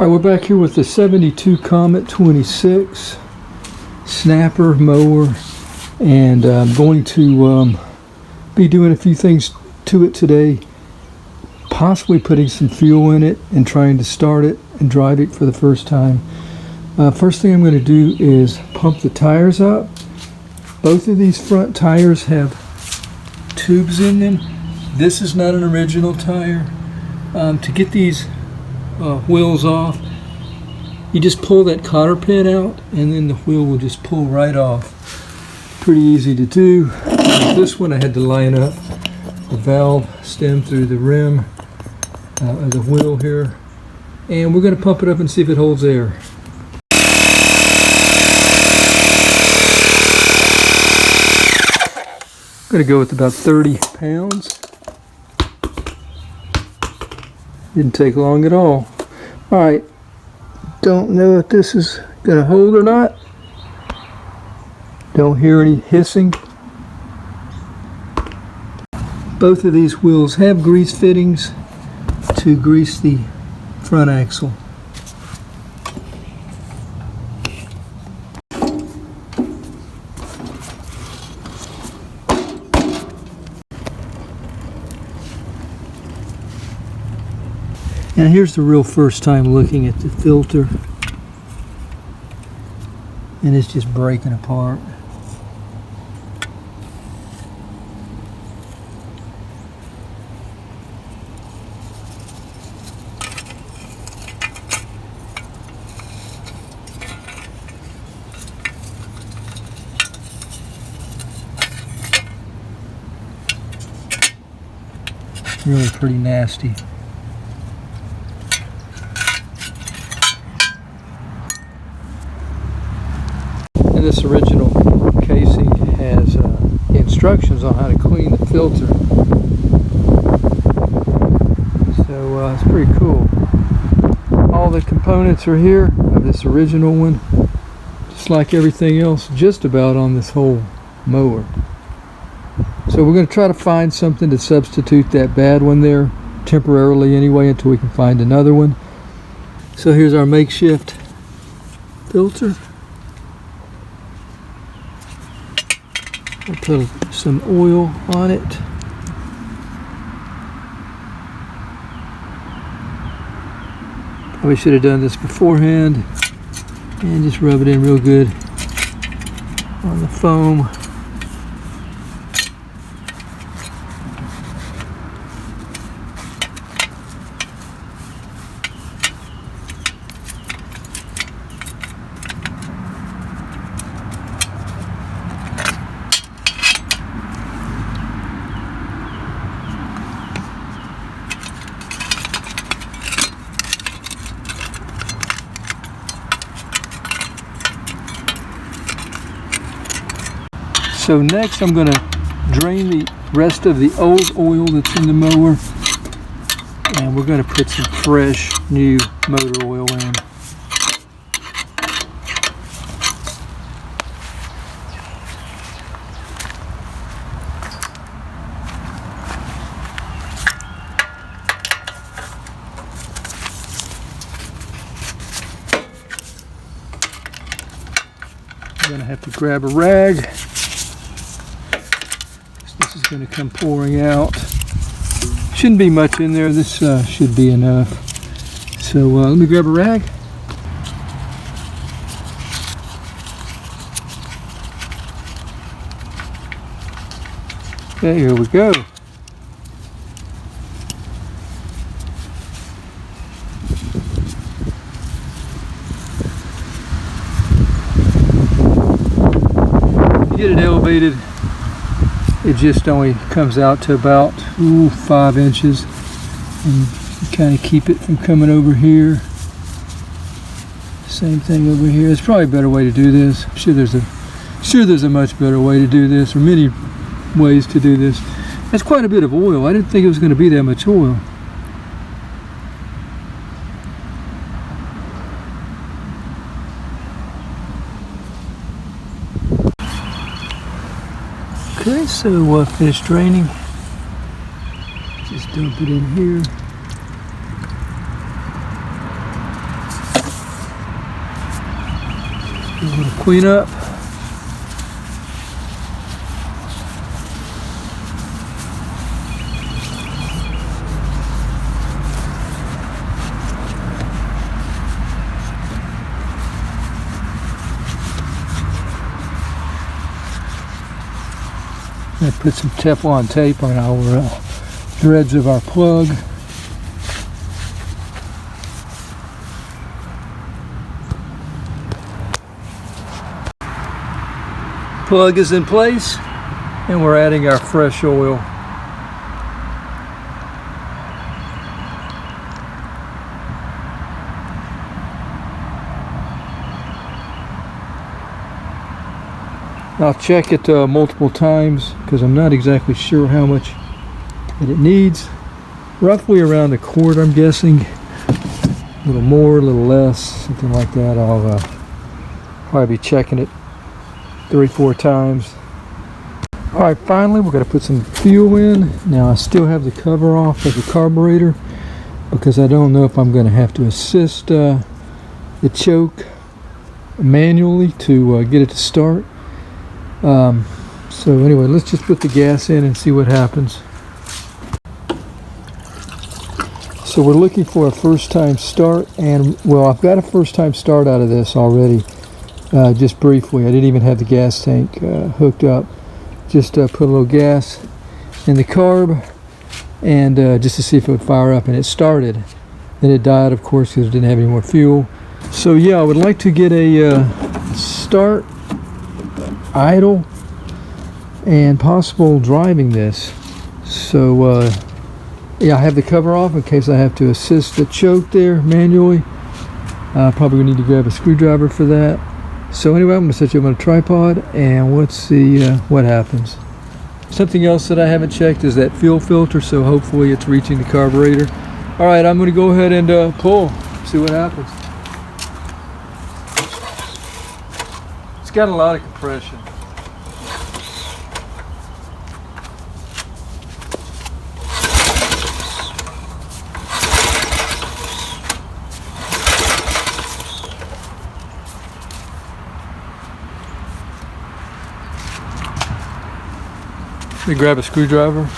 All right, we're back here with the 72 Comet 26 Snapper mower, and I'm going to be doing a few things to it today, possibly putting some fuel in it and trying to start it and drive it for the first time. First thing I'm going to do is pump the tires up. Both of these front tires have tubes in them. This is not an original tire. To get these wheels off, you just pull that cotter pin out and then the wheel will just pull right off. Pretty easy to do. This one I had to line up the valve stem through the rim of the wheel here, and we're going to pump it up and see if it holds air. I'm going to go with about 30 pounds. Didn't take long at all. Alright, don't know if this is going to hold or not. Don't hear any hissing. Both of these wheels have grease fittings to grease the front axle. And here's the real first time looking at the filter, and it's just breaking apart. Really pretty nasty. And this original casing has instructions on how to clean the filter, so it's pretty cool. All the components are here of this original one, just like everything else just about on this whole mower. So we're going to try to find something to substitute that bad one there, temporarily anyway, until we can find another one. So here's our makeshift filter. I'll put some oil on it. Probably should have done this beforehand, and just rub it in real good on the foam. So next I'm going to drain the rest of the old oil that's in the mower, and we're going to put some fresh new motor oil in. I'm going to have to grab a rag. This is going to come pouring out. Shouldn't be much in there. This should be enough. So let me grab a rag. Okay, here we go. Get it elevated. It just only comes out to about 5 inches, and you kind of keep it from coming over here. Same thing over here. There's probably a better way to do this. I'm sure there's a much better way to do this, or many ways to do this. That's quite a bit of oil. I didn't think it was going to be that much oil. Okay, so finished draining. Just dump it in here. a little cleanup. I put some Teflon tape on our threads of our plug. Plug is in place, and we're adding our fresh oil. I'll check it multiple times because I'm not exactly sure how much that it needs. Roughly around a quart, I'm guessing. A little more, a little less, something like that. I'll probably be checking it 3-4 times. Alright, finally we're going to put some fuel in. Now I still have the cover off of the carburetor because I don't know if I'm going to have to assist the choke manually to get it to start. So anyway, let's just put the gas in and see what happens. So we're looking for a first time start, and well, I've got a first time start out of this already, just briefly. I didn't even have the gas tank hooked up. Just put a little gas in the carb and just to see if it would fire up, and it started. Then it died, of course, because it didn't have any more fuel. So yeah, I would like to get a start, idle, and possible driving this. So yeah, I have the cover off in case I have to assist the choke there manually. Probably gonna need to grab a screwdriver for that. So anyway, I'm gonna set you up on a tripod and let's see what happens. Something else that I haven't checked is that fuel filter, so hopefully it's reaching the carburetor. All right, I'm gonna go ahead and pull, see what happens. It's got a lot of compression. Let me grab a screwdriver.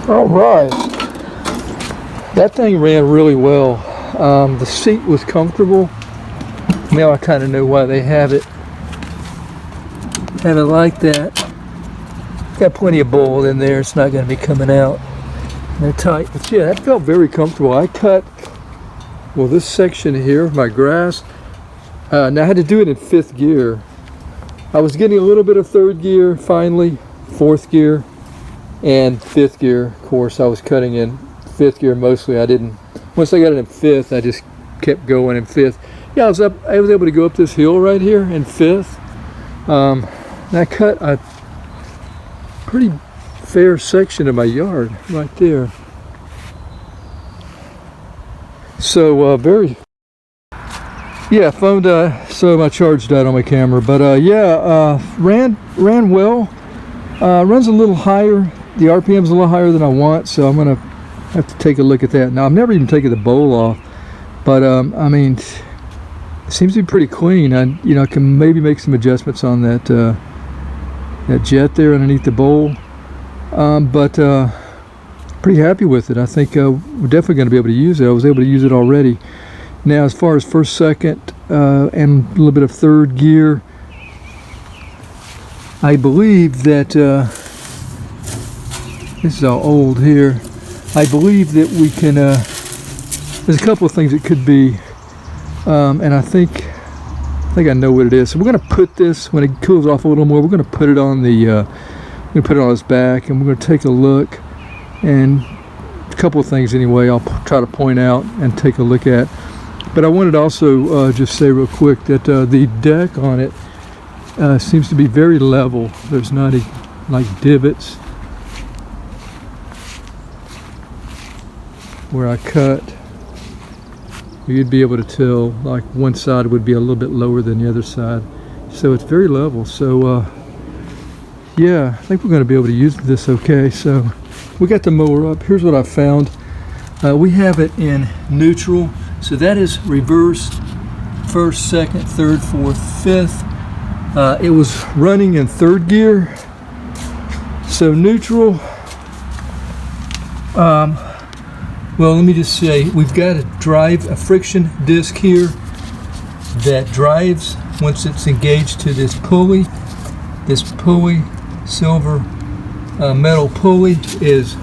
All right. That thing ran really well. The seat was comfortable. Now I kind of know why they have it like that. Got plenty of bowl in there. It's not going to be coming out. They're tight. But yeah, that felt very comfortable. I cut, well, this section here, my grass. Now I had to do it in 5th gear. I was getting a little bit of 3rd gear, finally, 4th gear, and 5th gear. Of course, I was cutting in 5th gear mostly. I didn't, once I got it in 5th, I just kept going in 5th. Yeah, I was able to go up this hill right here in 5th. And I cut a pretty fair section of my yard right there. So yeah, phone died, so my charge died on my camera. But ran well. Runs a little higher. The RPM's a little higher than I want, so I'm gonna have to take a look at that. Now I've never even taken the bowl off, but I mean, it seems to be pretty clean. I can maybe make some adjustments on that that jet there underneath the bowl, but pretty happy with it. I think we're definitely going to be able to use it. I was able to use it already. Now, as far as 1st, 2nd, and a little bit of 3rd gear, I believe that this is all old here. I believe that we can. There's a couple of things it could be, and I think I know what it is. So we're going to put this, when it cools off a little more, we're going to put it on the. We're going to put it on its back, and we're going to take a look, and a couple of things anyway. I'll try to point out and take a look at. But I wanted to also just say real quick that the deck on it seems to be very level. There's not any like divots where I cut. You'd be able to tell like one side would be a little bit lower than the other side. So it's very level. So yeah, I think we're going to be able to use this okay. So we got the mower up. Here's what I found. We have it in neutral. So that is reverse, 1st, 2nd, 3rd, 4th, 5th. It was running in 3rd gear. So neutral. Well, let me just say, we've got a friction disc here that drives once it's engaged to this pulley. This pulley, silver metal pulley, is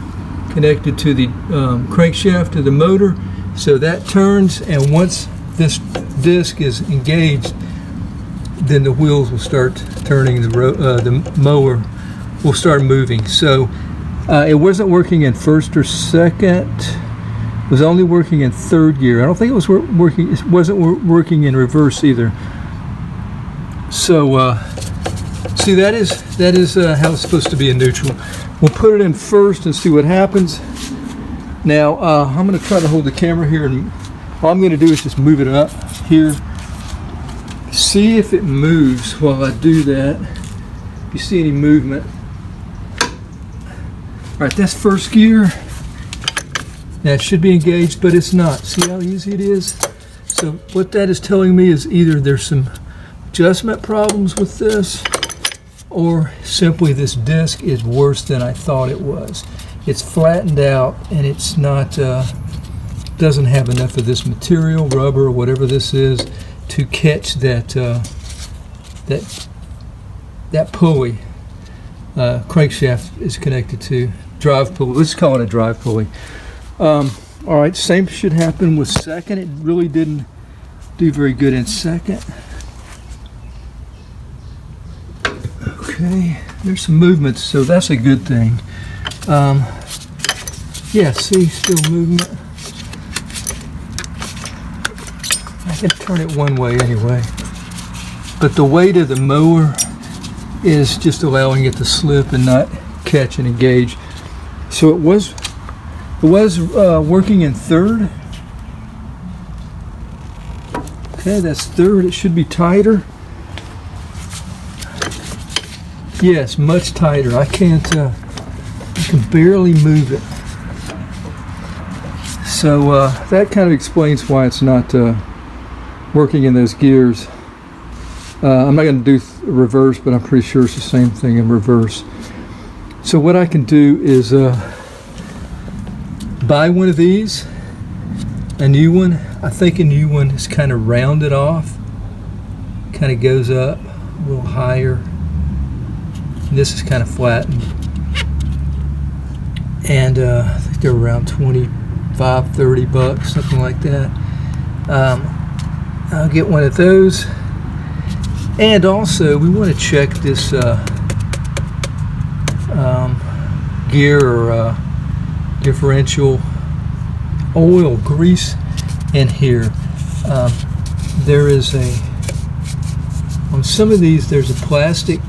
connected to the crankshaft of the motor. So that turns, and once this disc is engaged, then the wheels will start turning, the mower will start moving. So it wasn't working in 1st or 2nd. It was only working in 3rd gear. I don't think it was working. It wasn't working in reverse either. So see, that is how it's supposed to be in neutral. We'll put it in 1st and see what happens. Now, I'm going to try to hold the camera here, and all I'm going to do is just move it up here. See if it moves while I do that. If you see any movement. All right, that's 1st gear. Now, it should be engaged, but it's not. See how easy it is? So what that is telling me is either there's some adjustment problems with this, or simply this disc is worse than I thought it was. It's flattened out, and it's not doesn't have enough of this material, rubber or whatever this is, to catch that that pulley. Crankshaft is connected to drive pulley. Let's call it a drive pulley. All right, same should happen with 2nd. It really didn't do very good in 2nd. Okay, there's some movements, so that's a good thing. Yeah, see, still movement. I can turn it one way anyway. But the weight of the mower is just allowing it to slip and not catch and engage. So it was working in 3rd. Okay, that's 3rd. It should be tighter. Yes, much tighter. I can barely move it. So that kind of explains why it's not working in those gears. I'm not going to do reverse, but I'm pretty sure it's the same thing in reverse. So what I can do is buy one of these, a new one. I think a new one is kind of rounded off, kind of goes up a little higher. And this is kind of flattened, and I think they're around 25, 30 bucks, something like that. I'll get one of those. And also we want to check this gear or differential oil grease in here. There is on some of these there's a plastic,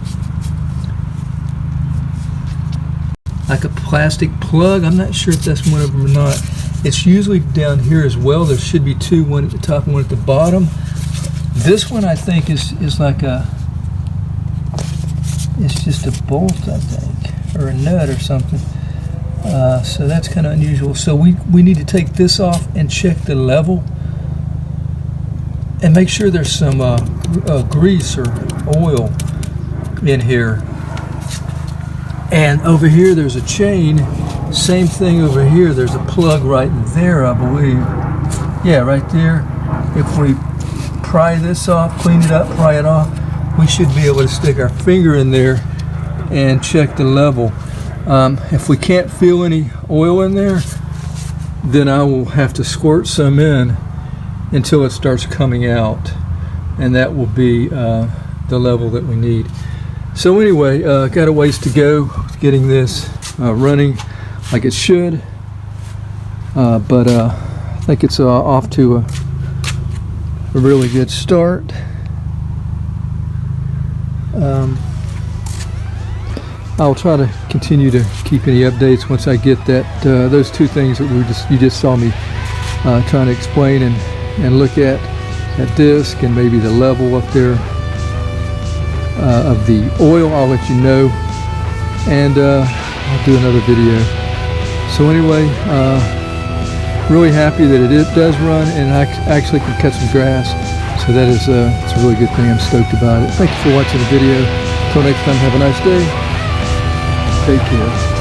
like a plastic plug. I'm not sure if that's one of them or not. It's usually down here as well. There should be two, one at the top and one at the bottom. This one I think is like it's just a bolt, I think, or a nut or something. So that's kind of unusual. So we need to take this off and check the level and make sure there's some grease or oil in here. And over here there's a chain. Same thing over here. There's a plug right there, I believe. Yeah, right there. If we pry this off, clean it up, pry it off, we should be able to stick our finger in there and check the level. If we can't feel any oil in there, then I will have to squirt some in until it starts coming out, and that will be the level that we need. So anyway, got a ways to go getting this running like it should, but I think it's off to a really good start. I'll try to continue to keep any updates once I get that those two things that you just saw me trying to explain and look at that disc and maybe the level up there of the oil. I'll let you know, and I'll do another video. So anyway, really happy that it does run, and I actually can cut some grass. So that is it's a really good thing. I'm stoked about it. Thank you for watching the video. Until next time, have a nice day. Take care.